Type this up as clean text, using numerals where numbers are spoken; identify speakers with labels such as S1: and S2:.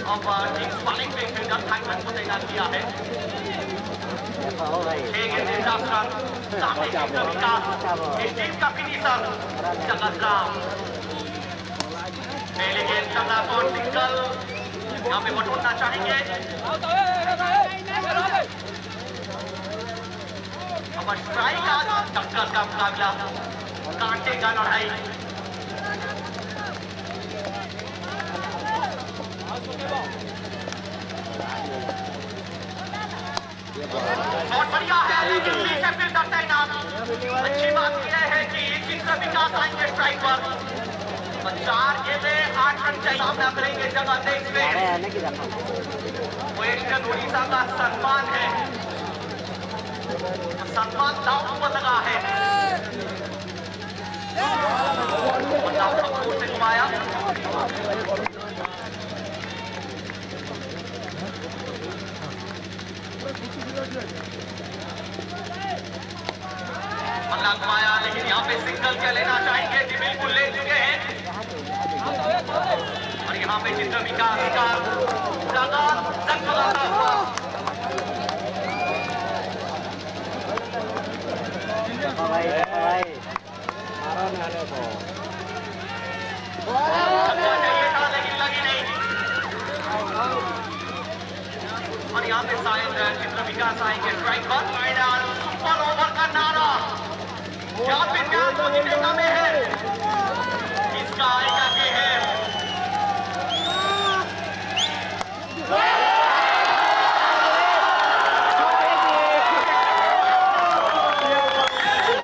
S1: अब team spalling पे fielder Thailand को तैनात किया है। 6 गेंद 50 रन सामने चित्रमिका, इस टीम का फिनिशर जगत राम। पहले गेंद करना तो सिंगल यहाँ पे बटोरना चाहेंगे। अब स्ट्राइक आज टक्कर का मुकाबला, कांटेगा लड़ाई। बहुत बढ़िया है, लेकिन पीछे फिल्डर तैनात। अच्छी बात यह है कि चित्रमिका आएंगे स्ट्राइक पर। 4 गेंदें 8 रन चाहिए, सामना करेंगे जगह 23 में। वेस्टर्न उड़ीसा का सम्मान है, सम्मान दांव पर लगा है। से घुमाया बल्ला घुमाया, लेकिन यहाँ पे सिंगल क्या लेना चाहेंगे जी, बिल्कुल ले चुके हैं। और यहाँ पे चित्रमिका लगाता हुआ चाहिए था, लेकिन लगी नहीं। और यहाँ पे शायद चित्रमिका आएंगे स्ट्राइक पर। मैदान सुपर ओवर का नारा क्या विज्ञान को जीतेगा में है इसका